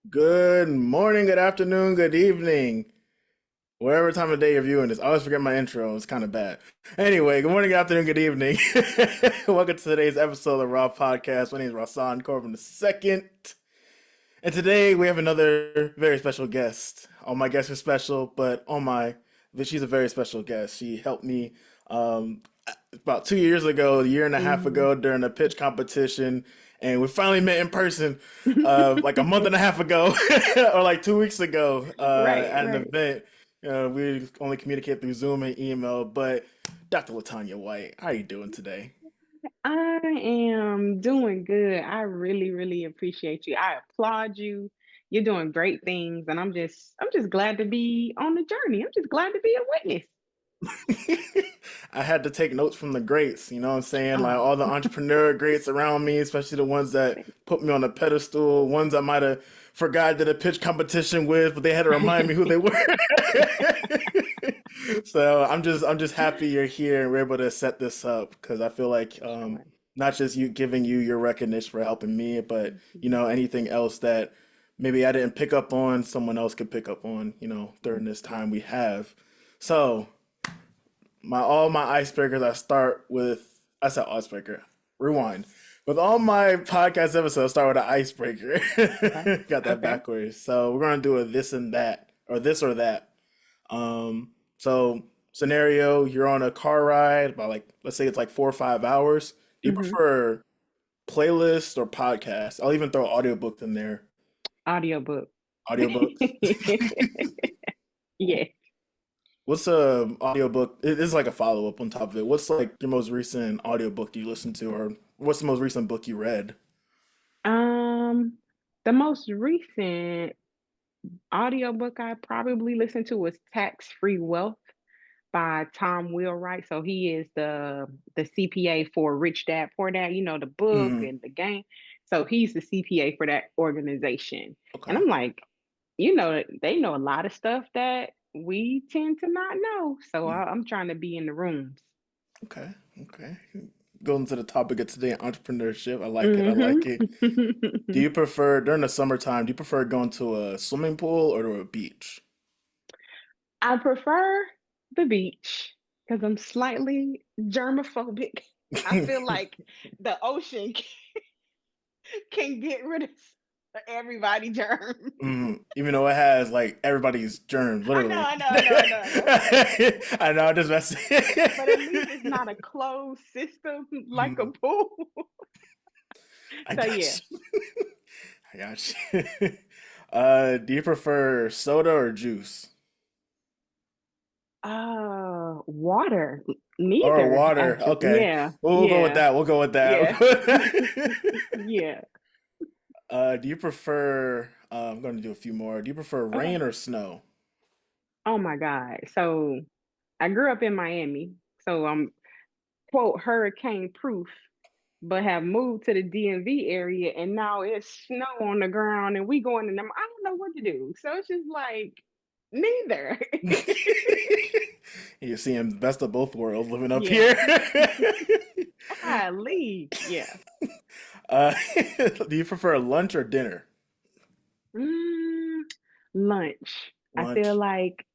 Good morning, good afternoon, good evening. Whatever time of day you're viewing this. I always forget my intro. It's kind of bad. Anyway, good morning, good afternoon, good evening. Welcome to today's episode of Raw Podcast. My name is Rahsaan Corbin II. And today we have another very special guest. All my guests are special, but she's a very special guest. She helped me um, about 2 years ago, a year and a half Hmm. ago, during a pitch competition, and we finally met in person, like a month and a half ago, or like 2 weeks ago, Right, at an right. event. We only communicate through Zoom and email, but Dr. LaTanya White, how are you doing today? I am doing good. I really, really appreciate you. I applaud you. You're doing great things, and I'm just glad to be on the journey. I'm just glad to be a witness. I had to take notes from the greats, you know what I'm saying? Like Oh, all the entrepreneur greats around me, especially the ones that put me on a pedestal, ones I might have forgot did a pitch competition with, but they had to remind me who they were. So I'm just happy you're here and we're able to set this up because I feel like sure. not just you giving you your recognition for helping me, but anything else that maybe I didn't pick up on, someone else could pick up on, during this time we have. So my all my icebreakers I start with I said icebreaker. Rewind. With all my podcast episodes, I start with an icebreaker. Okay. Got that Okay. backwards. So we're gonna do a this and that, or this or that. So scenario, you're on a car ride by like let's say it's like 4 or 5 hours. Do you Mm-hmm. prefer playlist or podcast? I'll even throw audiobooks in there. Audiobook. Audiobooks. Yeah. What's a audiobook? It is like a follow up on top of it. What's like your most recent audiobook you listened to, or what's the most recent book you read? Um, the most recent audiobook I probably listened to was Tax Free Wealth by Tom Wheelwright. So he is the CPA for Rich Dad Poor Dad, the book Mm, and the game. So he's the CPA for that organization. And okay. I'm like, they know a lot of stuff that we tend to not know. So Mm, I'm trying to be in the rooms. okay. Okay. Going to the topic of today, entrepreneurship. I like it. I Hmm. like it. Do you prefer during the summertime? Do you prefer going to a swimming pool or to a beach? I prefer the beach because I'm slightly germophobic. I feel like the ocean can get rid of everybody germs. Even though it has like everybody's germs, I know, literally. I know, I know, I know, I know. I know, I'm just But at least messing. it's not a closed system like a Mm, pool. I So got yeah. you. I got you. Do you prefer soda or juice? Water. Or Neither, water? actually. Okay. Yeah, We'll go with yeah, that. We'll go with that. We'll yeah, go with that. yeah. Do you prefer, I'm going to do a few more. Do you prefer Okay. rain or snow? Oh my God. So I grew up in Miami, so I'm quote hurricane proof, but have moved to the DMV area and now it's snow on the ground and we going in them. I don't know what to do. So it's just like neither. You're seeing the best of both worlds living up Yeah. here. Golly. Yeah. Uh, do you prefer lunch or dinner? Mm, lunch. I feel Lunch. like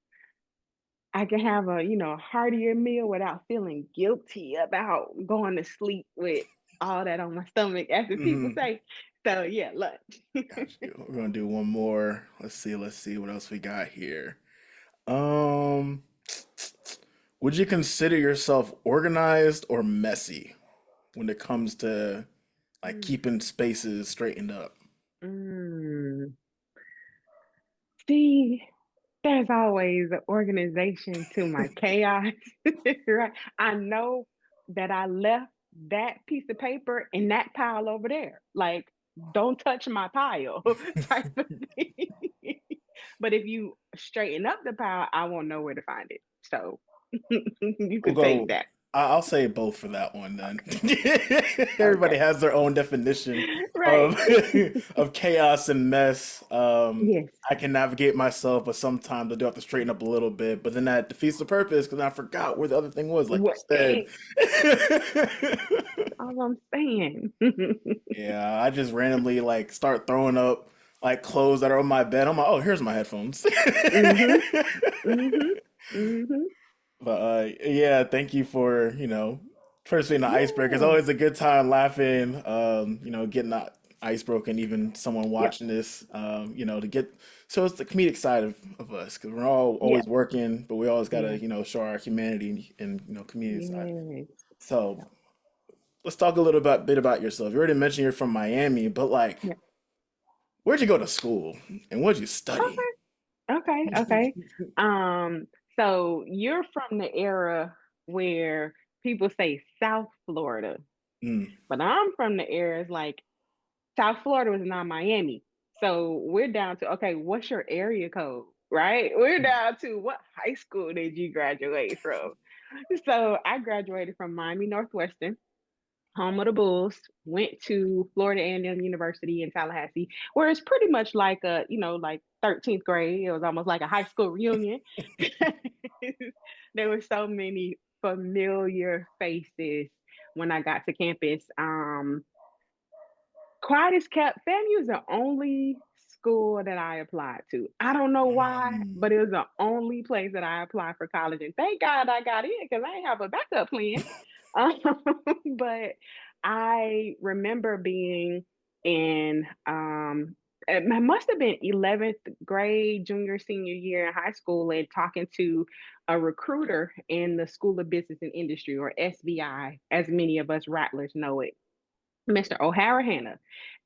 I can have a heartier meal without feeling guilty about going to sleep with all that on my stomach, as the people Mhm. say. So yeah, lunch. Got you. We're gonna do one more. Let's see what else we got here. Um, would you consider yourself organized or messy when it comes to like Mm, keeping spaces straightened up? mm. See, there's always an organization to my chaos, right? I know that I left that piece of paper in that pile over there. Like, don't touch my pile type of thing. But if you straighten up the pile, I won't know where to find it. So you We'll could take go. that. I'll say both for that one then. Okay. Everybody Okay. has their own definition Right. of of chaos and mess. Yes. I can navigate myself, but sometimes I do have to straighten up a little bit. But then that defeats the purpose because I forgot where the other thing was, like you What said. all I'm saying. Yeah, I just randomly like start throwing up like clothes that are on my bed. I'm like, oh, here's my headphones. Mm-hmm. Mm-hmm. Mm-hmm. But yeah, thank you for, first being the icebreaker. It's Yeah. always a good time laughing, getting the ice broken, even someone Yep. watching this, to get, so it's the comedic side of us, because we're all Yeah. always working, but we always got to, Yeah. show our humanity and, community side. Yes. So Yep. let's talk a little bit about yourself. You already mentioned you're from Miami, but like, Yep. where'd you go to school and what'd you study? Okay. Okay. Um, so you're from the era where people say South Florida, Mm. but I'm from the era it's like South Florida was not Miami. So we're down to, okay, what's your area code? Right? We're down to what high school did you graduate from? So I graduated from Miami Northwestern, home of the Bulls, went to Florida A&M University in Tallahassee, where it's pretty much like a, like 13th grade. It was almost like a high school reunion. There were so many familiar faces when I got to campus. Quiet as kept. FAMU is the only school that I applied to. I don't know why, but it was the only place that I applied for college. And thank God I got in because I didn't have a backup plan. Um, but I remember being in, it must have been 11th grade, junior, senior year in high school, and talking to a recruiter in the School of Business and Industry, or SBI, as many of us Rattlers know it. Mr. O'Hara Hanna.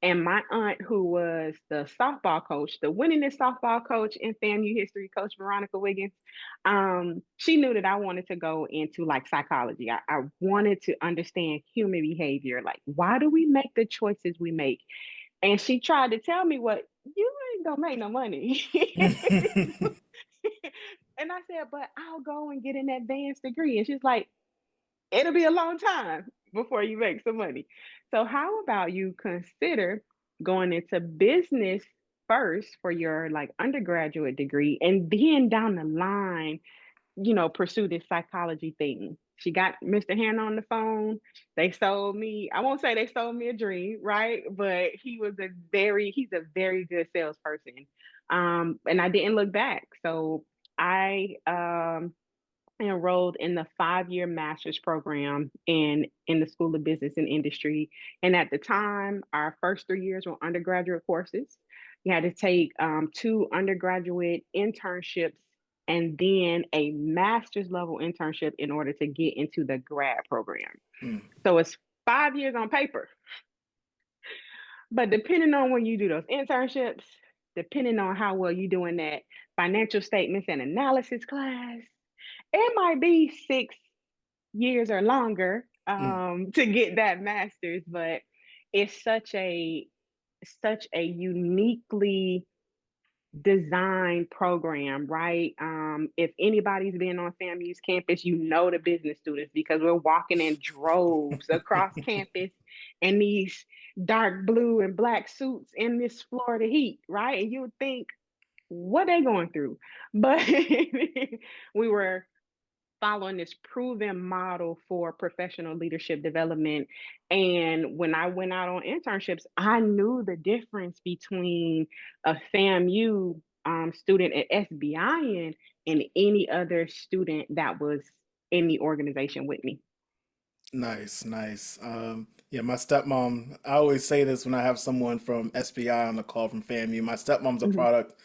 And my aunt, who was the softball coach, the winningest softball coach in FAMU history, Coach Veronica Wiggins, she knew that I wanted to go into like psychology. I wanted to understand human behavior. Like, why do we make the choices we make? And she tried to tell me, what, you ain't gonna make no money. And I said, but I'll go and get an advanced degree. And she's like, it'll be a long time before you make some money. So, how about you consider going into business first for your like undergraduate degree, and then down the line, pursue this psychology thing? She got Mr. Hannah on the phone. They sold me, I won't say they sold me a dream, right? But he's a very good salesperson. And I didn't look back. So I enrolled in the 5-year master's program in the School of Business and Industry. And at the time, our first 3 years were undergraduate courses. You had to take 2 undergraduate internships and then a master's level internship in order to get into the grad program. Mm. So it's 5 years on paper, but depending on when you do those internships, depending on how well you do in that financial statements and analysis class, it might be 6 years or longer Mm. to get that master's, but it's such a uniquely designed program, right? If anybody's been on FAMU's campus, the business students, because we're walking in droves across campus in these dark blue and black suits in this Florida heat, right? And you would think, what they going through? But we were following this proven model for professional leadership development. And when I went out on internships, I knew the difference between a FAMU student at SBIN and any other student that was in the organization with me. Nice, nice. Yeah, my stepmom, I always say this when I have someone from SBI on the call from FAMU. My stepmom's a Hmm. product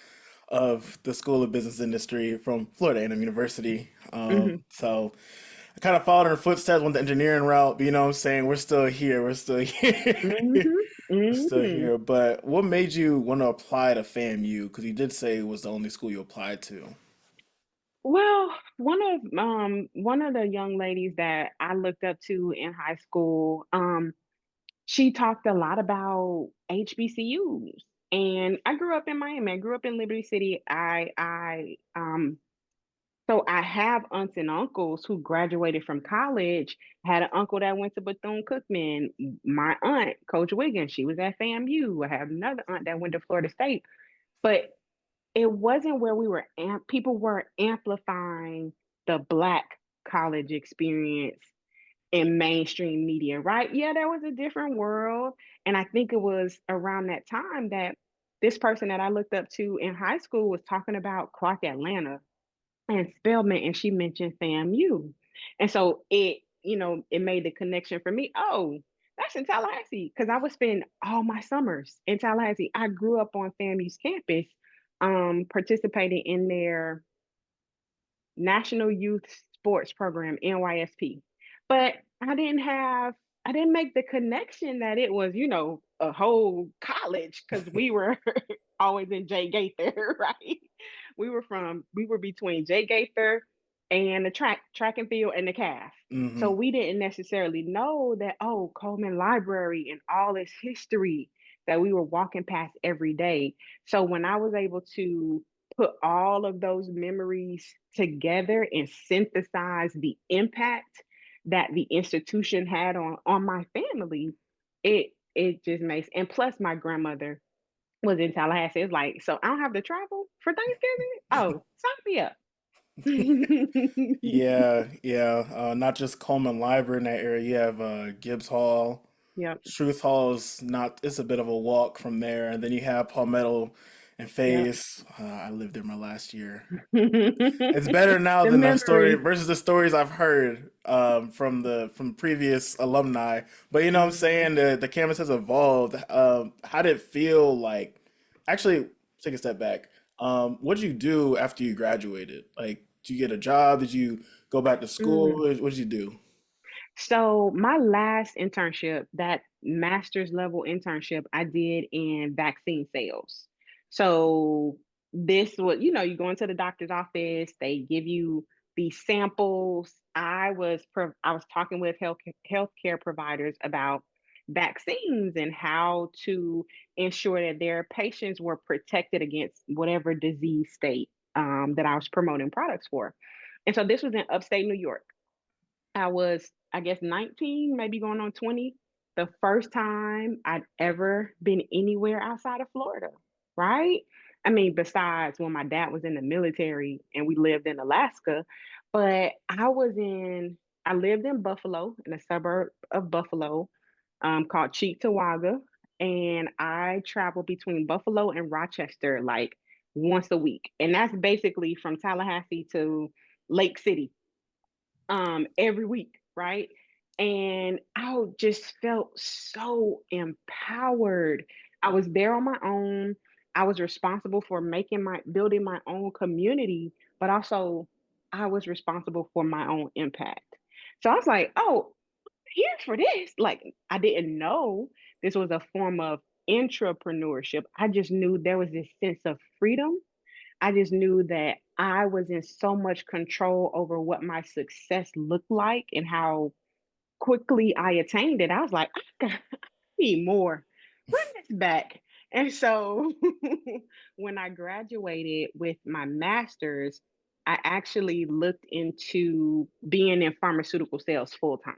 of the School of Business Industry from Florida A&M University. Hmm. So I kind of followed in her footsteps, went the engineering route, but you know what I'm saying? We're still here. We're still here. Hmm. We're still Hmm. here. But what made you want to apply to FAMU? Because you did say it was the only school you applied to. Well, one of the young ladies that I looked up to in high school, she talked a lot about HBCUs. And I grew up in Miami. I grew up in Liberty City. So I have aunts and uncles who graduated from college. I had an uncle that went to Bethune-Cookman. My aunt, Coach Wiggins, she was at FAMU. I have another aunt that went to Florida State. But it wasn't where people were amplifying the Black college experience in mainstream media, right? Yeah, there was a different world. And I think it was around that time that this person that I looked up to in high school was talking about Clark Atlanta and Spelman, and she mentioned FAMU. And so it made the connection for me. Oh, that's in Tallahassee, because I would spend all my summers in Tallahassee. I grew up on FAMU's campus, participating in their National Youth Sports Program, NYSP. But I didn't make the connection that it was, a whole college, because we were always in Jay Gaither, right? We were between Jay Gaither and the track and field and the calf. So Hmm. we didn't necessarily know that, oh, Coleman Library and all its history that we were walking past every day. So when I was able to put all of those memories together and synthesize the impact that the institution had on my family, it just makes, and plus my grandmother was in Tallahassee. It's like, so I don't have to travel for Thanksgiving? Oh, sign me up. Yeah, yeah. Not just Coleman Library in that area. You have Gibbs Hall. Yep, Truth Hall is not, it's a bit of a walk from there. And then you have Palmetto and yep. Faye's. I lived there my last year. It's better now The than the story memories. versus the stories I've heard from previous alumni. But you know what I'm Mhm. saying? The campus has evolved. How did it feel like? Actually, take a step back. What did you do after you graduated? Like, did you get a job? Did you go back to school? Mm. What did you do? So my last internship, that master's level internship, I did in vaccine sales. So this was, you go into the doctor's office, they give you these samples. I was talking with healthcare providers about vaccines and how to ensure that their patients were protected against whatever disease state, that I was promoting products for. And so this was in upstate New York. I was, I guess, 19, maybe going on 20, the first time I'd ever been anywhere outside of Florida, right? I mean, besides when my dad was in the military and we lived in Alaska, but I lived in Buffalo, in a suburb of Buffalo, called Cheektowaga. And I traveled between Buffalo and Rochester like once a week. And that's basically from Tallahassee to Lake City, every week, right? And I just felt so empowered. I was there on my own. I was responsible for building my own community, but also I was responsible for my own impact. So I was like, oh, here for this. Like, I didn't know this was a form of entrepreneurship. I just knew there was this sense of freedom. I just knew that I was in so much control over what my success looked like and how quickly I attained it. I was like, I need more. Run this back. And so when I graduated with my master's, I actually looked into being in pharmaceutical sales full time.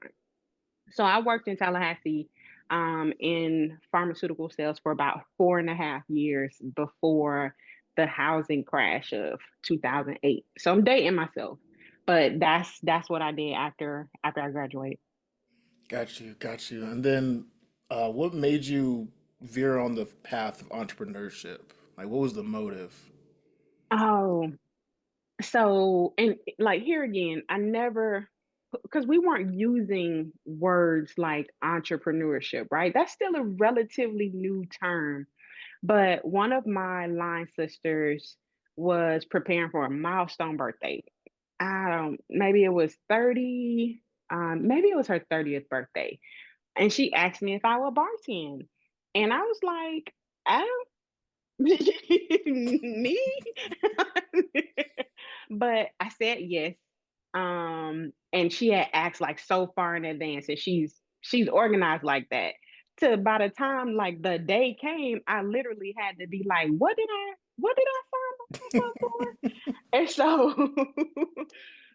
So I worked in Tallahassee, in pharmaceutical sales for about 4.5 years before the housing crash of 2008. So I'm dating myself, but that's what I did after I graduated. Got you, got you. And then, what made you veer on the path of entrepreneurship? Like, what was the motive? Oh, so, and like here again, I never, because we weren't using words like entrepreneurship, right? That's still a relatively new term. But one of my line sisters was preparing for a milestone birthday. I don't, maybe it was 30, maybe it was her 30th birthday. And she asked me if I would bartend. And I was like, I don't, me? But I said yes. And she had asked like so far in advance, and she's organized like that. To by the time like the day came, I literally had to be like, what did I sign myself up for? And so,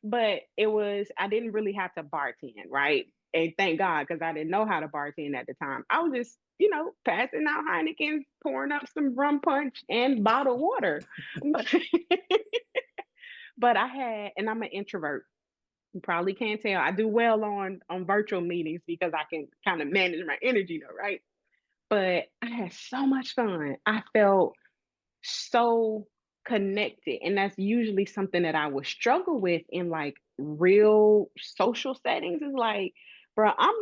but I didn't really have to bartend, right? And thank God, because I didn't know how to bartend at the time. I was just, passing out Heinekens, pouring up some rum punch and bottled water. But, but and I'm an introvert. You probably can't tell. I do well on virtual meetings because I can kind of manage my energy though, right? But I had so much fun. I felt so connected. And that's usually something that I would struggle with in like real social settings. Is like, bro, I'm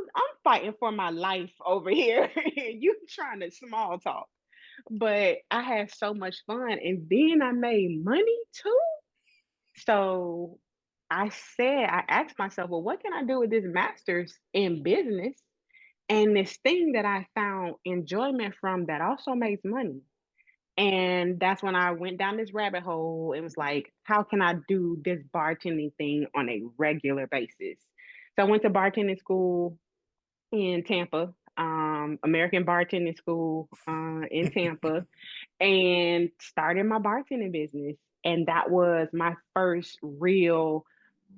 fighting for my life over here. You trying to small talk. But I had so much fun. And then I made money too. So I asked myself, well, what can I do with this master's in business? And this thing that I found enjoyment from that also makes money. And that's when I went down this rabbit hole. It was like, how can I do this bartending thing on a regular basis? So I went to bartending school in Tampa, American Bartending School in Tampa, and started my bartending business. And that was my first real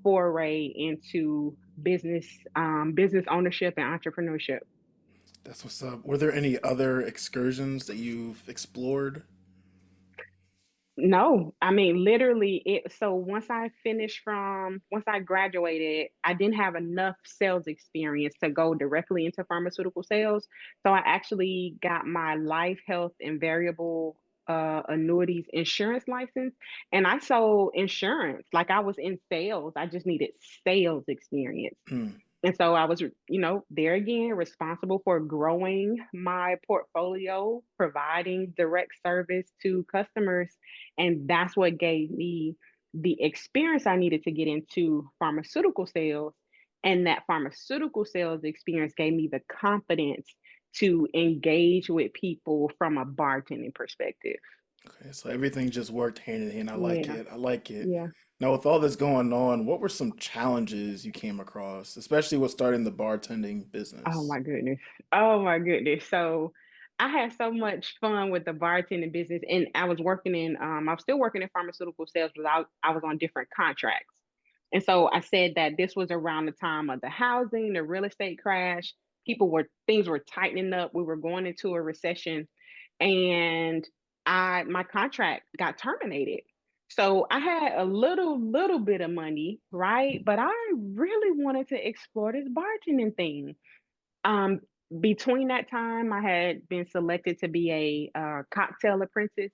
foray into business ownership and entrepreneurship. That's what's up. Were there any other excursions that you've explored? No, I mean literally it. So once I graduated, I didn't have enough sales experience to go directly into pharmaceutical sales. So I actually got my life, health, and variable annuities insurance license, and I sold insurance like I was in sales. I just needed sales experience. Hmm. And so I was, there again, responsible for growing my portfolio, providing direct service to customers. And that's what gave me the experience I needed to get into pharmaceutical sales. And that pharmaceutical sales experience gave me the confidence to engage with people from a bartending perspective. Okay, so everything just worked hand in hand. I like Yeah, it. I like it. yeah. Now, with all this going on, what were some challenges you came across, especially with starting the bartending Oh business? my goodness. Oh my goodness. So I had so much fun with the bartending business, and I was still working in pharmaceutical sales, but I was on different contracts. And so I said that this was around the time of the housing, the real estate crash. Things were tightening up. We were going into a recession, and my contract got terminated. So I had a little bit of money, right? But I really wanted to explore this bartending thing. um, Between that time, I had been selected to be a cocktail apprentice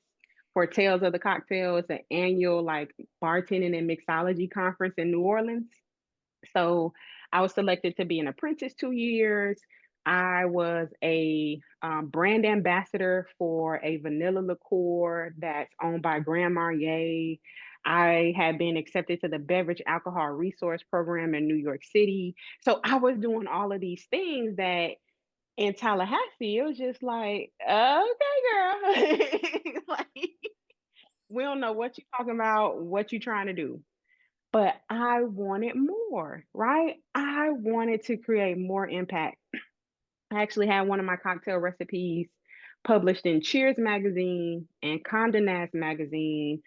for Tales of the Cocktail. It's an annual like bartending and mixology conference in New Orleans. So I was selected to be an apprentice 2 years. I was a brand ambassador for a vanilla liqueur that's owned by Grand Marnier. I had been accepted to the Beverage Alcohol Resource Program in New York City. So I was doing all of these things that in Tallahassee, it was just like, okay, girl. Like, we don't know what you're talking about, what you're trying to do. But I wanted more, right? I wanted to create more impact. I actually had one of my cocktail recipes published in Cheers magazine and Condé Nast magazine.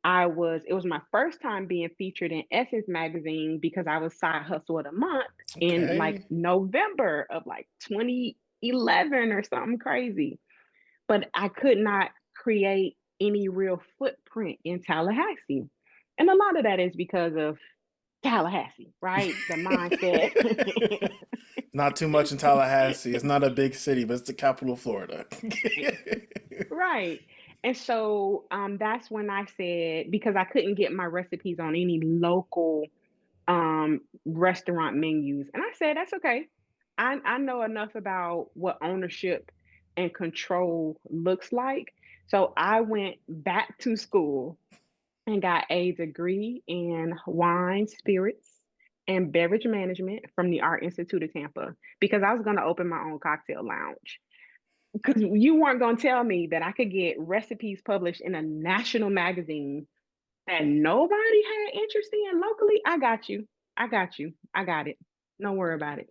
It was my first time being featured in Essence magazine because I was side hustle of the month in like Okay. November of like 2011 or something crazy. But I could not create any real footprint in Tallahassee. And a lot of that is because of Tallahassee, right? The mindset. Not too much in Tallahassee. It's not a big city, but it's the capital of Florida. Right. And so that's when I said, because I couldn't get my recipes on any local restaurant menus. And I said, that's okay. I know enough about what ownership and control looks like. So I went back to school and got a degree in wine, spirits, and beverage management from the Art Institute of Tampa because I was going to open my own cocktail lounge. Because you weren't going to tell me that I could get recipes published in a national magazine that nobody had interest in locally. I got you. I got you. I got it. Don't worry about it.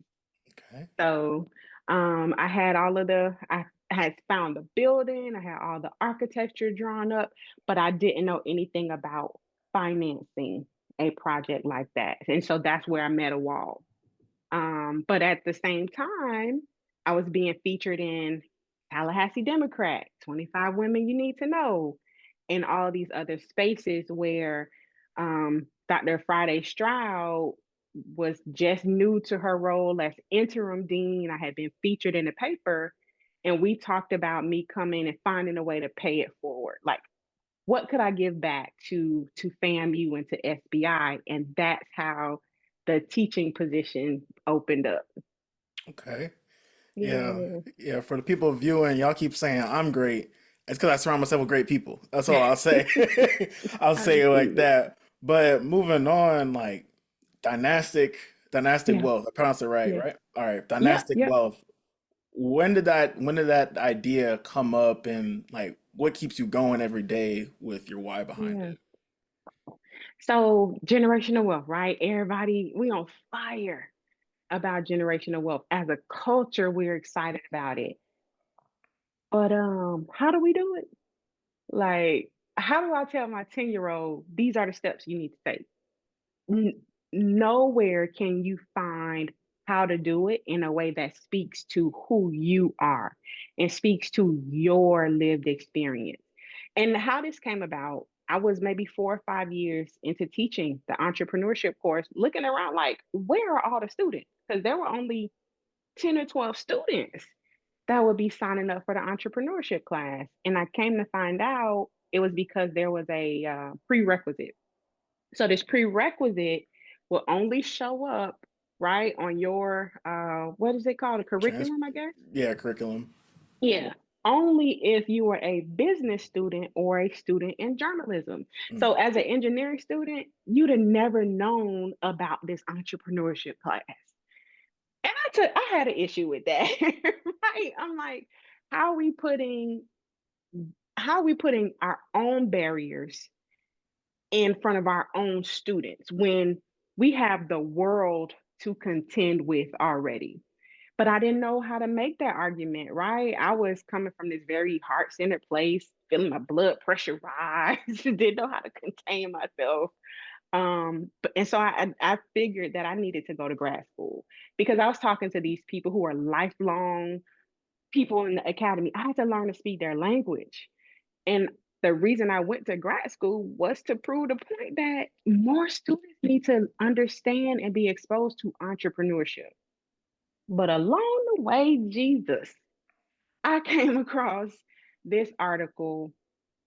Okay. So I had found the building, I had all the architecture drawn up, but I didn't know anything about financing a project like that. And so that's where I met a wall. But at the same time, I was being featured in Tallahassee Democrat, 25 Women You Need to Know, and all these other spaces where Dr. Friday Stroud was just new to her role as interim dean. I had been featured in the paper, and we talked about me coming and finding a way to pay it forward, like what could I give back to FAMU and to SBI? And that's how the teaching position opened up. Okay. Yeah. Yeah. Yeah. For the people viewing, y'all keep saying I'm great. It's because I surround myself with great people. That's all I'll say. I'll I say it like receive it. that. But moving on, like dynastic Yeah. wealth. I pronounced it right, Yeah. right? All right. Yep. Dynastic Yep. wealth. When did that idea come up, and like what keeps you going every day with your why behind Yeah. it? So generational wealth, right? Everybody, we on fire about generational wealth. As a culture, we're excited about it. But how do we do it? Like, how do I tell my 10-year-old these are the steps you need to take? Nowhere can you find how to do it in a way that speaks to who you are and speaks to your lived experience. And how this came about, I was maybe 4 or 5 years into teaching the entrepreneurship course, looking around like, where are all the students? Because there were only 10 or 12 students that would be signing up for the entrepreneurship class. And I came to find out it was because there was a prerequisite. So this prerequisite will only show up right on your what is it called? A Trans curriculum, I guess. Yeah, curriculum. Yeah. Only if you were a business student or a student in journalism. Mm. So as an engineering student, you'd have never known about this entrepreneurship class. And I had an issue with that. Right. I'm like, how are we putting how are we putting our own barriers in front of our own students when we have the world to contend with already? But I didn't know how to make that argument, right? I was coming from this very heart centered place, feeling my blood pressure rise, didn't know how to contain myself. And so I figured that I needed to go to grad school because I was talking to these people who are lifelong people in the academy. I had to learn to speak their language. And the reason I went to grad school was to prove the point that more students need to understand and be exposed to entrepreneurship. But along the way, Jesus, I came across this article.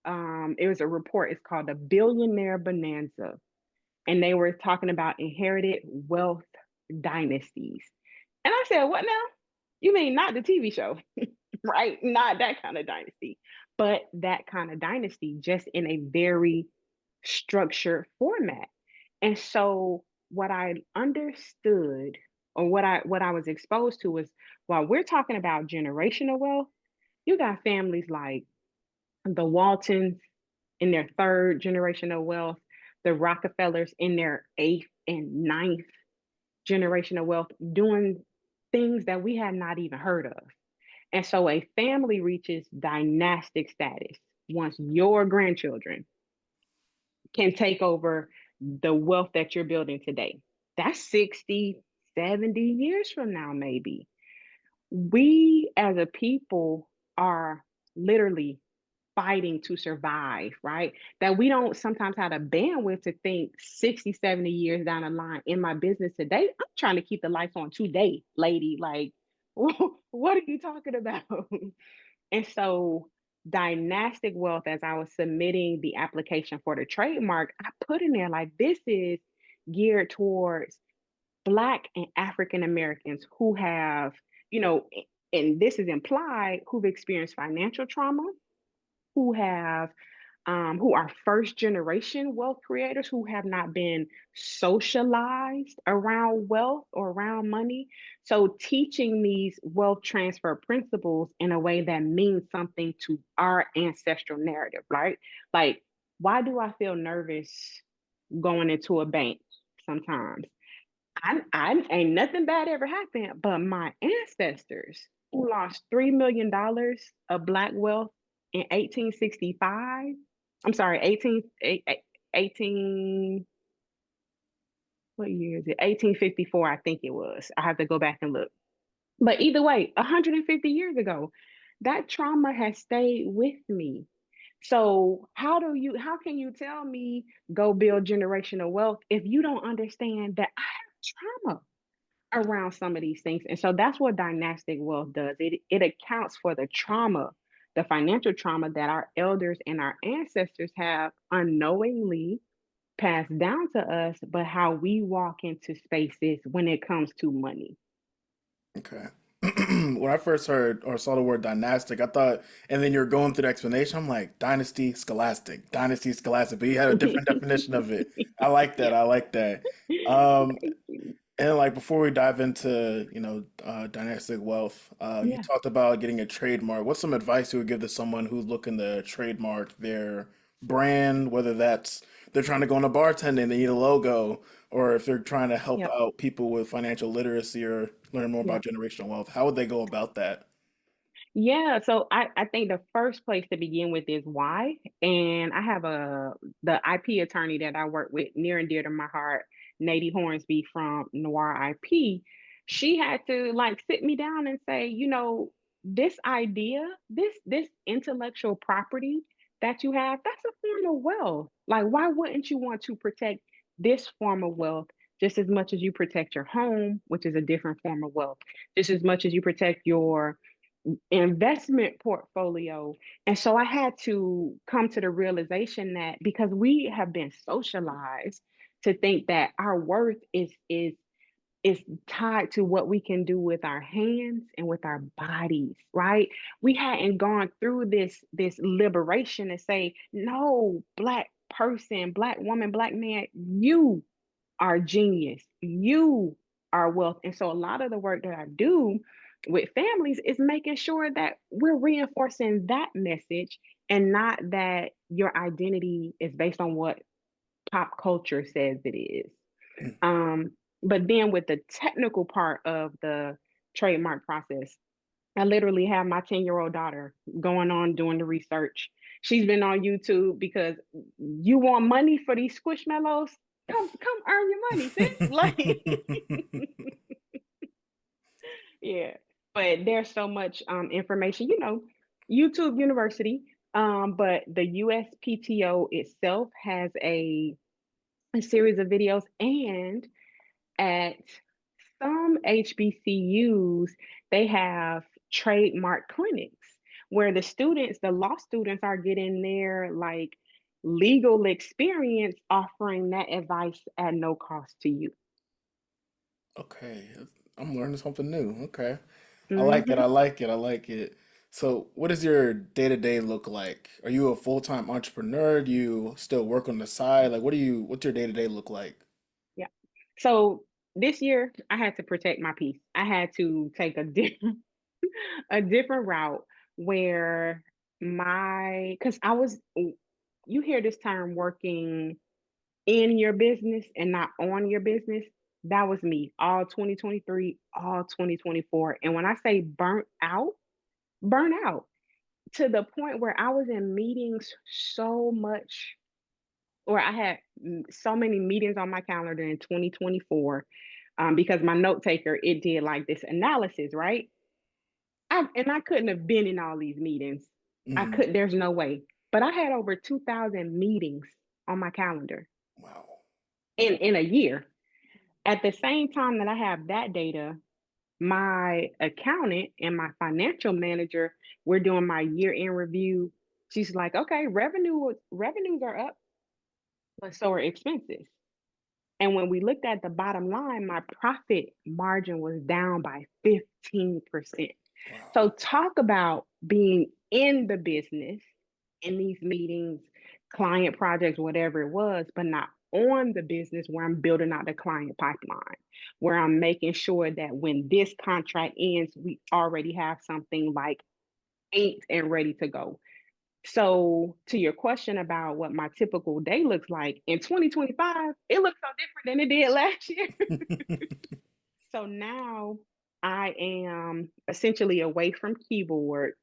It was a report. It's called the Billionaire Bonanza. And they were talking about inherited wealth dynasties. And I said, what now? You mean not the TV show, right? Not that kind of dynasty, but that kind of dynasty, just in a very structured format. And so what I understood or what I was exposed to was while we're talking about generational wealth, you got families like the Waltons in their third generational wealth, the Rockefellers in their eighth and ninth generational wealth doing things that we had not even heard of. And so a family reaches dynastic status once your grandchildren can take over the wealth that you're building today. That's 60, 70 years from now, maybe. We as a people are literally fighting to survive, right? That we don't sometimes have the bandwidth to think 60, 70 years down the line in my business today. I'm trying to keep the lights on today, lady. Like, what are you talking about? And so, dynastic wealth, as I was submitting the application for the trademark, I put in there like, this is geared towards Black and African Americans who have, you know, and this is implied, who've experienced financial trauma, who have who are first generation wealth creators who have not been socialized around wealth or around money. So, teaching these wealth transfer principles in a way that means something to our ancestral narrative, right? Like, why do I feel nervous going into a bank sometimes? I ain't nothing bad ever happened, but my ancestors who lost $3 million of Black wealth in 1865, I'm sorry, 18, what year is it? 1854, I think it was. I have to go back and look. But either way, 150 years ago, that trauma has stayed with me. So how can you tell me go build generational wealth if you don't understand that I have trauma around some of these things? And so that's what dynastic wealth does. It accounts for the trauma the financial trauma that our elders and our ancestors have unknowingly passed down to us, but how we walk into spaces when it comes to money. Okay. When I first heard or saw the word dynastic, I thought, and then you're going through the explanation, I'm like, dynasty, scholastic, but you had a different definition of it. I like that. Yeah. I like that. Um, Thank you. and like before we dive into, dynastic wealth, you Yeah. talked about getting a trademark. What's some advice you would give to someone who's looking to trademark their brand, whether that's they're trying to go into bartending, they need a logo, or if they're trying to help Yep. out people with financial literacy or learn more about Yep. generational wealth, how would they go about that? Yeah, so I think the first place to begin with is why. And I have the IP attorney that I work with near and dear to my heart, Nadie Hornsby from Noir IP. She had to like sit me down and say, this idea, this intellectual property that you have, that's a form of wealth. Like, why wouldn't you want to protect this form of wealth just as much as you protect your home, which is a different form of wealth, just as much as you protect your investment portfolio. And so I had to come to the realization that because we have been socialized to think that our worth is tied to what we can do with our hands and with our bodies, right? We hadn't gone through this liberation to say, no, black person, black woman, black man, you are genius. You are wealth. And so a lot of the work that I do with families is making sure that we're reinforcing that message and not that your identity is based on what pop culture says it is. Um, but then with the technical part of the trademark process, I literally have my 10-year-old daughter going on doing the research. She's been on YouTube because you want money for these squishmallows? Come earn your money, sis. Like, yeah. But there's so much information, YouTube University. But the USPTO itself has a series of videos, and at some HBCUs, they have trademark clinics where the law students are getting their like legal experience offering that advice at no cost to you. Okay, I'm learning something new. Okay. I like it. I Hmm. like it. I like it. So, what does your day-to-day look like? Are you a full-time entrepreneur? Do you still work on the side? Like, what's your day-to-day look like? Yeah. So this year I had to protect my peace. I had to take a different a different route where because I was you hear this term working in your business and not on your business. That was me all 2023, all 2024. And when I say burnt out to the point where I was in meetings so much, or I had so many meetings on my calendar in 2024, because my note taker, it did like this analysis, right? And I couldn't have been in all these meetings. Hmm. There's no way. But I had over 2,000 meetings on my calendar Wow. in a year. At the same time that I have that data, my accountant and my financial manager, we're doing my year-end review. She's like, okay, revenues are up, but so are expenses. And when we looked at the bottom line, my profit margin was down by 15%. Wow. So talk about being in the business, in these meetings, client projects, whatever it was, but not on the business where I'm building out the client pipeline, where I'm making sure that when this contract ends, we already have something like inked and ready to go. So, to your question about what my typical day looks like in 2025, it looks so different than it did last year. So now I am essentially away from keyboard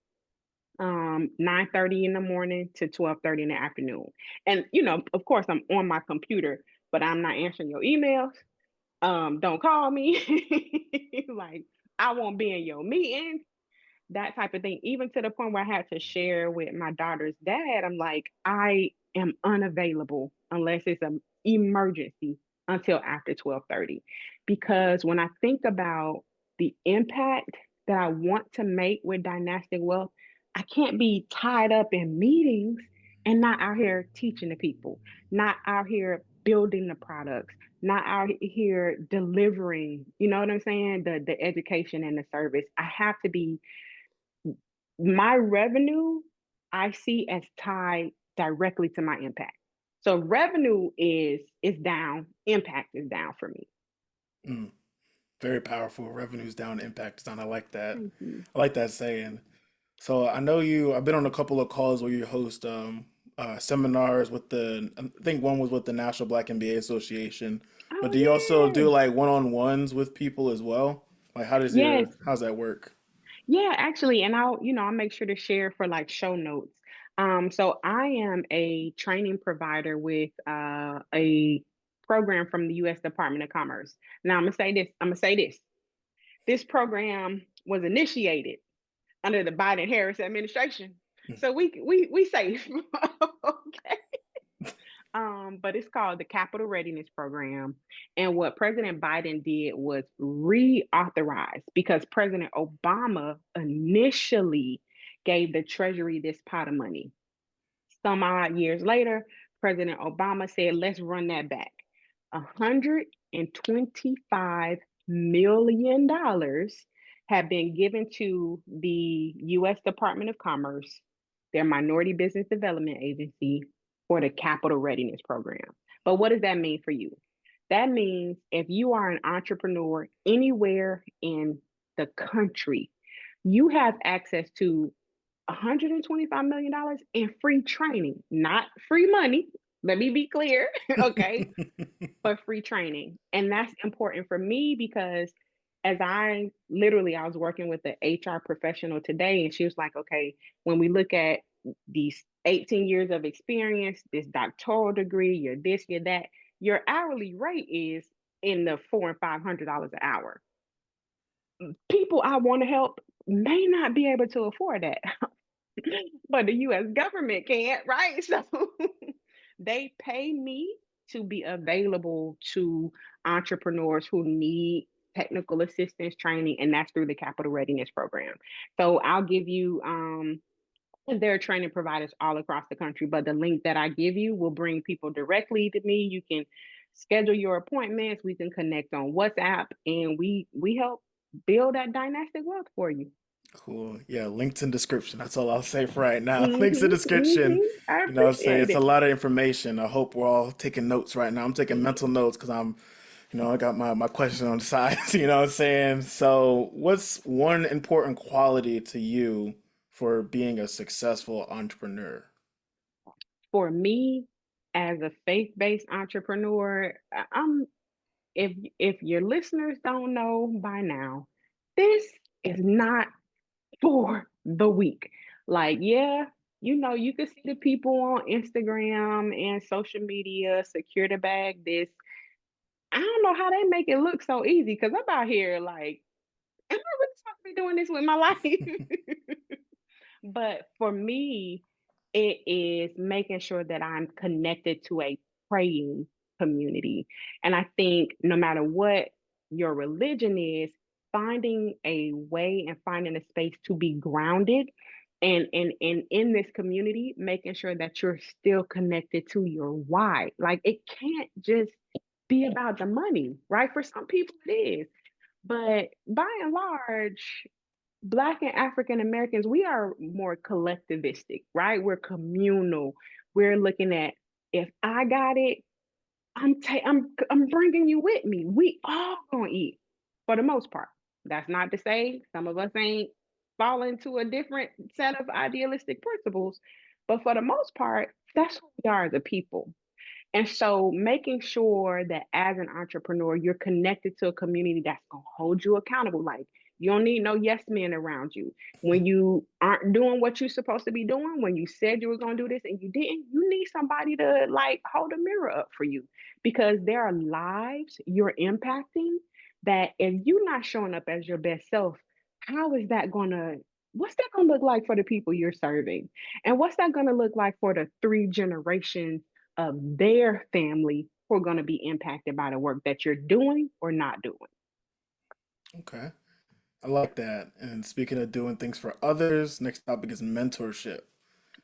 9:30 in the morning to 12:30 in the afternoon. And of course I'm on my computer, but I'm not answering your emails. Don't call me. Like, I won't be in your meetings, that type of thing. Even to the point where I had to share with my daughter's dad, I'm like, I am unavailable unless it's an emergency until after 12:30. Because when I think about the impact that I want to make with Dynastic Wealth, I can't be tied up in meetings and not out here teaching the people, not out here building the products, not out here delivering, you know what I'm saying? The education and the service. I have to be my revenue I see as tied directly to my impact. So revenue is down, impact is down for me. Mm, very powerful. Revenues down, impact is down. I like that. Thank you. I like that saying. So I know you. I've been on a couple of calls where you host seminars with I think one was with the National Black MBA Association. But do you also Oh do like one-on-ones with people as well? Like, yes. how's that work? Yeah, actually, and I'll make sure to share for like show notes. So I am a training provider with a program from the U.S. Department of Commerce. Now I'm gonna say this. I'm gonna say this. This program was initiated under the Biden Harris administration, so we safe. Okay. But it's called the Capital Readiness Program. And what President Biden did was reauthorize because President Obama initially gave the Treasury this pot of money. Some odd years later, President Obama said, let's run that back. $125 million have been given to the U.S. Department of Commerce, their Minority Business Development Agency, for the Capital Readiness Program. But what does that mean for you? That means if you are an entrepreneur anywhere in the country, you have access to $125 million in free training, not free money. Let me be clear, okay? But free training. And that's important for me because as I was working with the HR professional today, and she was like, okay, when we look at these 18 years of experience, this doctoral degree, you're this, you're that, your hourly rate is in the $400 and $500 an hour. People I want to help may not be able to afford that. But the US government can't, right? So they pay me to be available to entrepreneurs who need technical assistance training, and that's through the Capital Readiness Program. So I'll give you there are training providers all across the country, but the link that I give you will bring people directly to me. You can schedule your appointments, we can connect on WhatsApp, and we help build that dynastic wealth for you. Cool. Yeah, links in description. That's all I'll say for right now. Links in Mm-hmm, description. mm-hmm. I You know, say appreciate it's a it. lot of information. I hope we're all taking notes right now. I'm taking mental notes because I got my question on the side. You know what I'm saying? So, what's one important quality to you for being a successful entrepreneur? For me, as a faith-based entrepreneur, I'm if your listeners don't know by now, this is not for the weak. Like, yeah, you can see the people on Instagram and social media secure the bag. This, I don't know how they make it look so easy because I'm out here like, am I really supposed to be doing this with my life? But for me, it is making sure that I'm connected to a praying community. And I think no matter what your religion is, finding a way and finding a space to be grounded and in this community, making sure that you're still connected to your why. Like it can't just be about the money, right? For some people it is. But by and large, Black and African Americans, we are more collectivistic, right? We're communal. We're looking at if I got it, I'm bringing you with me. We all gonna eat for the most part. That's not to say some of us ain't fall into a different set of idealistic principles, but for the most part, that's who we are as a people. And so making sure that as an entrepreneur, you're connected to a community that's going to hold you accountable. Like you don't need no yes men around you. When you aren't doing what you're supposed to be doing, when you said you were going to do this and you didn't, you need somebody to like hold a mirror up for you because there are lives you're impacting that if you're not showing up as your best self, how is that going to what's that going to look like for the people you're serving? And what's that going to look like for the three generations of their family who are going to be impacted by the work that you're doing or not doing? Okay. I like that. And speaking of doing things for others, next topic is mentorship.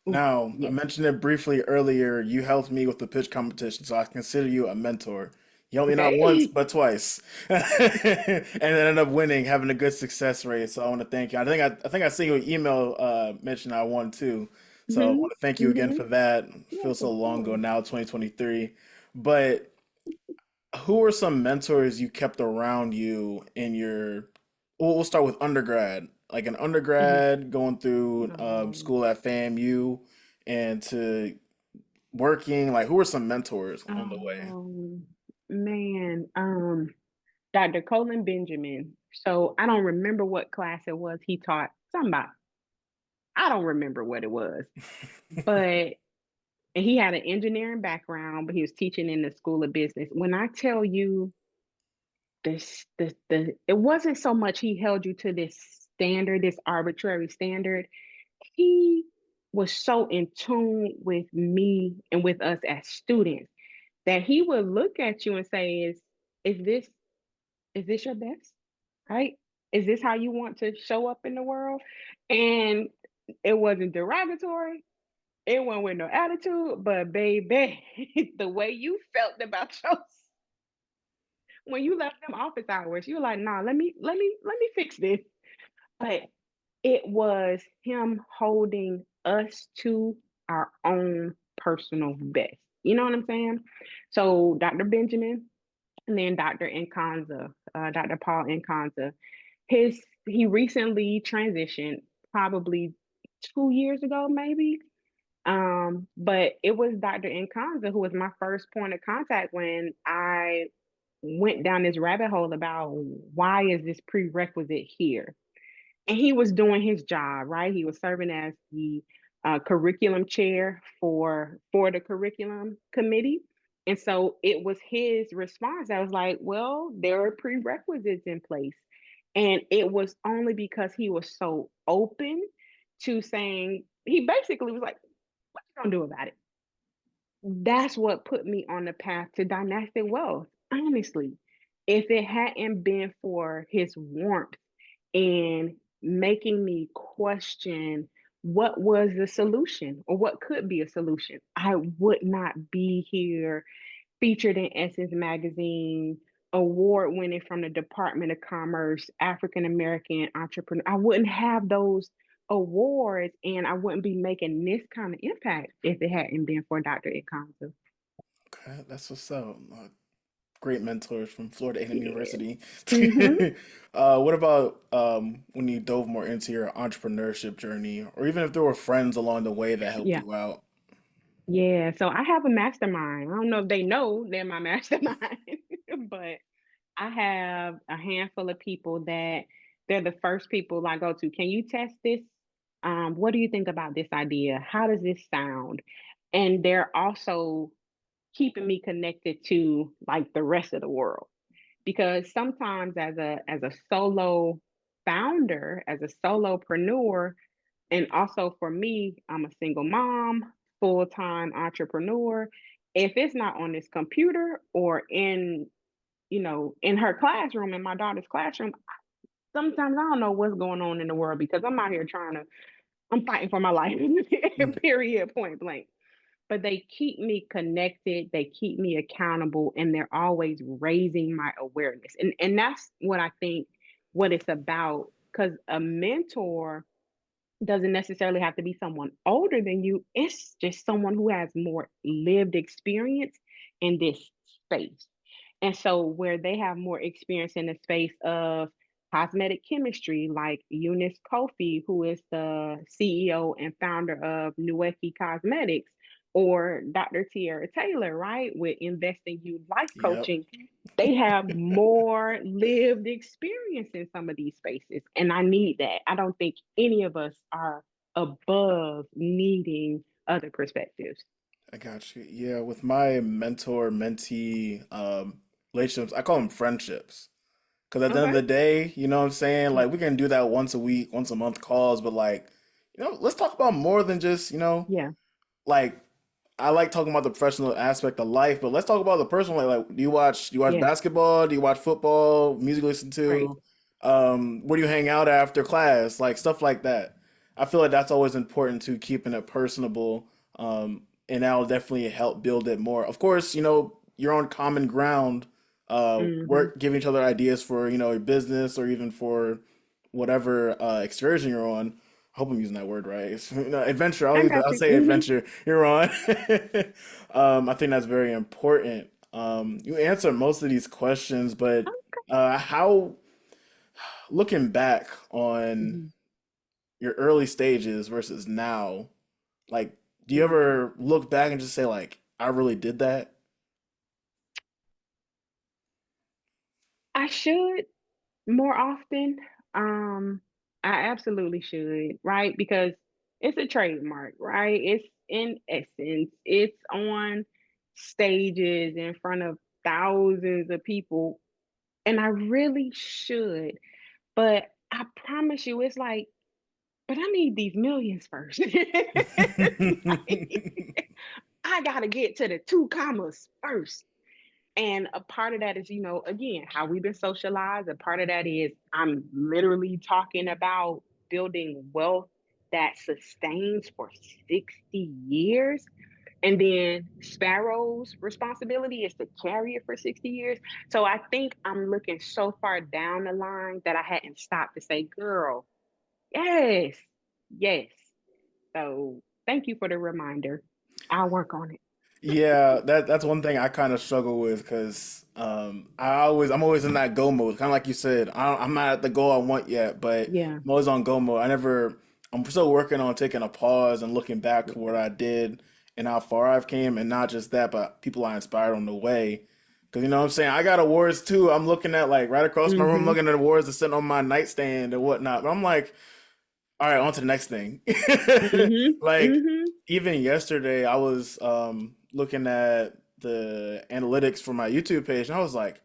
Ooh, Now, I yes. mentioned it briefly earlier. You helped me with the pitch competition, so I consider you a mentor. You helped me not once, Okay. but twice, and ended up winning, having a good success rate. So I want to thank you. I think I sent you an email mention I won too. So I Mm-hmm. want to thank you again Mm-hmm. for that. Yes, Feels so of long ago course. now, 2023. But who are some mentors you kept around you in your, we'll start with undergrad, like an Mm-hmm. undergrad going through Um, school at FAMU and to working, like who are some mentors on the way? um, man, Dr. Colin Benjamin. So I don't remember what class it was he taught. Something about, I don't remember what it was, but and he had an engineering background, but he was teaching in the School of Business. When I tell you it wasn't so much he held you to this standard, this arbitrary standard. He was so in tune with me and with us as students that he would look at you and say, is this is this your best? Right? Is this how you want to show up in the world? And it wasn't derogatory. It wasn't with no attitude, but baby, the way you felt about yourself when you left them office hours, you were like, nah, let me fix this. But it was him holding us to our own personal best. You know what I'm saying? So Dr. Benjamin and then Dr. Nkanza, Dr. Paul Nkanza, he recently transitioned probably 2 years ago, maybe. But it was Dr. Nkanza who was my first point of contact when I went down this rabbit hole about why is this prerequisite here, and he was doing his job right. He was serving as the curriculum chair for the curriculum committee, and so it was his response. I was like, well, there are prerequisites in place, and it was only because he was so open to saying, he basically was like, what you gonna do about it? That's what put me on the path to dynastic wealth. Honestly, if it hadn't been for his warmth and making me question what was the solution or what could be a solution, I would not be here featured in Essence Magazine, award winning from the Department of Commerce, African American entrepreneur. I wouldn't have those awards and I wouldn't be making this kind of impact if it hadn't been for Dr. Ikanza. Okay, that's what's up. Great mentors from Florida A&M Yeah. University. Mm-hmm. What about when you dove more into your entrepreneurship journey, or even if there were friends along the way that helped Yeah. you out? Yeah. So I have a mastermind. I don't know if they know they're my mastermind, but I have a handful of people that they're the first people I go to. Can you test this? What do you think about this idea? How does this sound? And they're also keeping me connected to like the rest of the world because sometimes as a solo founder, as a solopreneur, and also for me, I'm a single mom, full-time entrepreneur. If it's not on this computer or in her classroom, in my daughter's classroom, sometimes I don't know what's going on in the world because I'm out here I'm fighting for my life, period, point blank. But they keep me connected, they keep me accountable, and they're always raising my awareness. And that's what I think what it's about. Because a mentor doesn't necessarily have to be someone older than you. It's just someone who has more lived experience in this space. And so, where they have more experience in the space of cosmetic chemistry, like Eunice Kofi, who is the CEO and founder of Nueki Cosmetics, or Dr. Tiara Taylor, right, with Investing You Life Yep, Coaching, they have more lived experience in some of these spaces. And I need that. I don't think any of us are above needing other perspectives. I got you. Yeah, with my mentor mentee relationships, I call them friendships. Because at the end of Okay. the day, you know what I'm saying? Yeah. Like, we can do that once a week, once a month calls, but like, let's talk about more than just, Yeah. like, I like talking about the professional aspect of life, but let's talk about the personal. Like, do you watch Yeah. basketball? Do you watch football? Music listen Right. to? Where do you hang out after class? Like stuff like that. I feel like that's always important to keeping it personable. And that'll definitely help build it more. Of course, you're on common ground, Hmm. work giving each other ideas for, your business or even for whatever excursion you're on. I hope I'm using that word right. Adventure. I got I'll you. say Hmm. adventure you're on. I think that's very important. You answer most of these questions, but how looking back on Hmm. your early stages versus now, like, do you Hmm. ever look back and just say, like, I really did that? I should more often. Um, I absolutely should, right? Because it's a trademark, right? It's in essence, it's on stages in front of thousands of people, and I really should. But I promise you, it's like, but I need these millions first. Like, I gotta get to the two commas first. And a part of that is, again, how we've been socialized. A part of that is I'm literally talking about building wealth that sustains for 60 years. And then Sparrow's responsibility is to carry it for 60 years. So I think I'm looking so far down the line that I hadn't stopped to say, girl, yes, yes. So thank you for the reminder. I'll work on it. Yeah, that's one thing I kind of struggle with because I'm always in that go mode, kind of like you said. I'm not at the goal I want yet, but Yeah. I'm always on go mode. I'm still working on taking a pause and looking back at what Yeah. I did and how far I've came, and not just that, but people I inspired on the way. Because you know what I'm saying, I got awards too. I'm looking at like right across my room, Mm-hmm. looking at awards that's sitting on my nightstand and whatnot. But I'm like, all right, on to the next thing. Mm-hmm. Like Mm-hmm. even yesterday, I was looking at the analytics for my YouTube page, and I was like,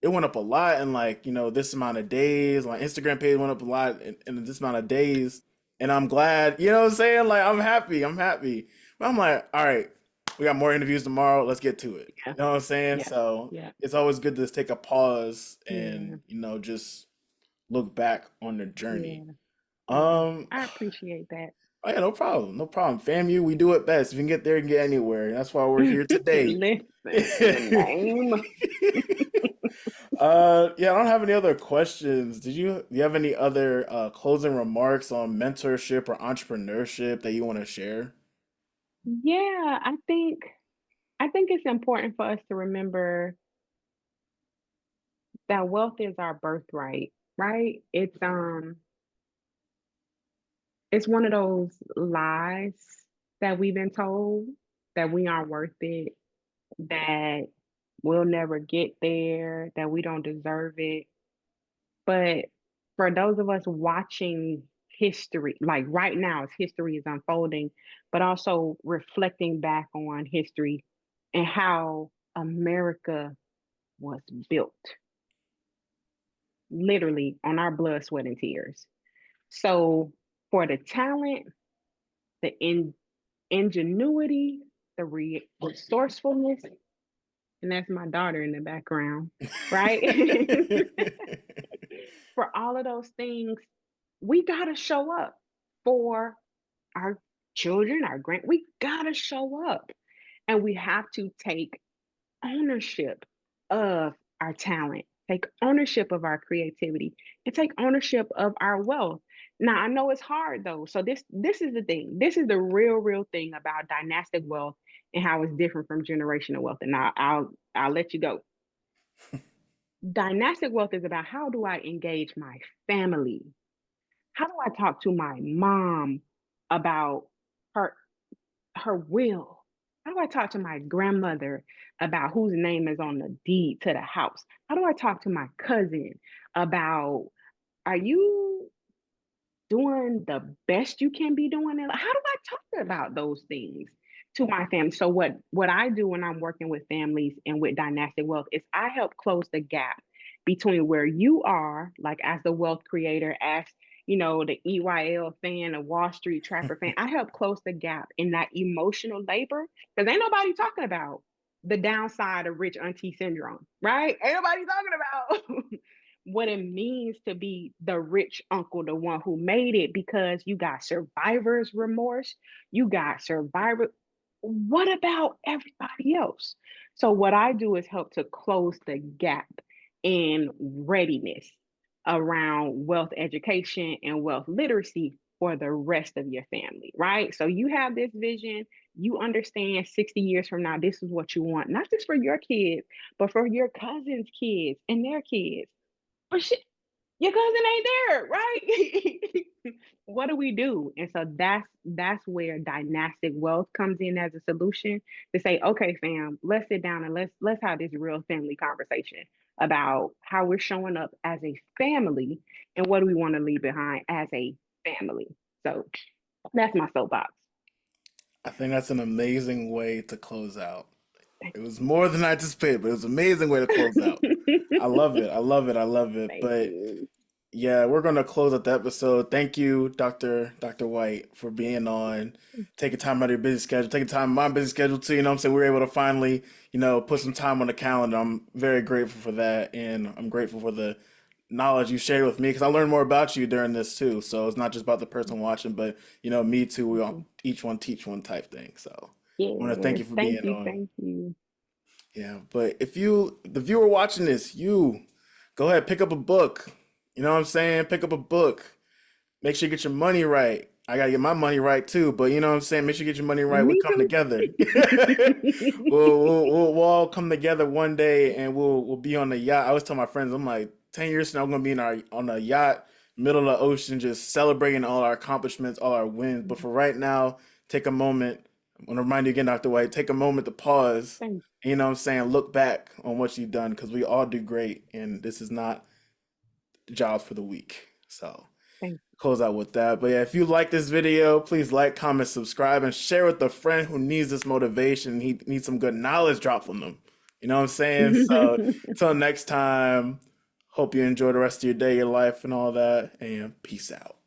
it went up a lot in like this amount of days. My Instagram page went up a lot in this amount of days, and I'm glad. You know what I'm saying? Like I'm happy. I'm happy. But I'm like, all right, we got more interviews tomorrow. Let's get to it. Yeah. You know what I'm saying? Yeah. So Yeah. it's always good to just take a pause Yeah. and just look back on the journey. Yeah. Yeah. Um, I appreciate that. Oh yeah, no problem. No problem. FAMU, we do it best. If you can get there, you can get anywhere. That's why we're here today. Listen, in the name. Yeah, I don't have any other questions. Do you have any other closing remarks on mentorship or entrepreneurship that you want to share? Yeah, I think it's important for us to remember that wealth is our birthright, right? It's one of those lies that we've been told that we aren't worth it, that we'll never get there, that we don't deserve it. But for those of us watching history, like right now as history is unfolding, but also reflecting back on history and how America was built, literally on our blood, sweat, and tears. So for the talent, the ingenuity, the resourcefulness, and that's my daughter in the background, right? For all of those things, we gotta show up for our children, our we gotta show up, and we have to take ownership of our talent, take ownership of our creativity, and take ownership of our wealth. Now I know it's hard though. So this is the thing. This is the real thing about dynastic wealth and how it's different from generational wealth. And I'll let you go. Dynastic wealth is about how do I engage my family? How do I talk to my mom about her her will? How do I talk to my grandmother about whose name is on the deed to the house? How do I talk to my cousin about, are you doing the best you can be doing? And how do I talk about those things to my family? So what I do when I'm working with families and with dynastic wealth is I help close the gap between where you are, like as the wealth creator, as the EYL fan, a Wall Street Trapper fan. I help close the gap in that emotional labor because ain't nobody talking about the downside of rich auntie syndrome, right? Ain't nobody talking about what it means to be the rich uncle, the one who made it, because you got survivor's remorse, you got survivor. What about everybody else? So, what I do is help to close the gap in readiness around wealth education and wealth literacy for the rest of your family, right? So, you have this vision, you understand 60 years from now, this is what you want, not just for your kids, but for your cousins' kids and their kids. But shit, your cousin ain't there, right? What do we do? And so that's where dynastic wealth comes in as a solution to say, okay, fam, let's sit down and let's have this real family conversation about how we're showing up as a family and what do we want to leave behind as a family. So that's my soapbox. I think that's an amazing way to close out. It was more than I anticipated, but it was an amazing way to close out. I love it. I love it. I love it. Thank But you. yeah, we're gonna close out the episode. Thank you, Dr. White, for being on, taking time out of your busy schedule, taking time out of my busy schedule too. You know what I'm saying? We were able to finally, put some time on the calendar. I'm very grateful for that, and I'm grateful for the knowledge you shared with me because I learned more about you during this too. So it's not just about the person watching, but me too. We all each one teach one type thing. So I want to thank Yes, you for thank being you, on. thank you. Yeah, but if the viewer watching this, you go ahead, pick up a book. You know what I'm saying? Pick up a book. Make sure you get your money right. I gotta get my money right too, but you know what I'm saying? Make sure you get your money right. We Me come too. together. We'll all come together one day and we'll be on the yacht. I always tell my friends, I'm like, 10 years from now, I'm gonna be on a yacht, middle of the ocean, just celebrating all our accomplishments, all our wins. But for right now, take a moment. I want to remind you again, Dr. White, take a moment to pause. Thank And, you know what I'm saying? Look back on what you've done because we all do great, and this is not jobs for the week. So thank close out with that. But yeah, if you like this video, please like, comment, subscribe, and share with a friend who needs this motivation. He needs some good knowledge drop from them. You know what I'm saying? So you. until next time, hope you enjoy the rest of your day, your life, and all that. And peace out.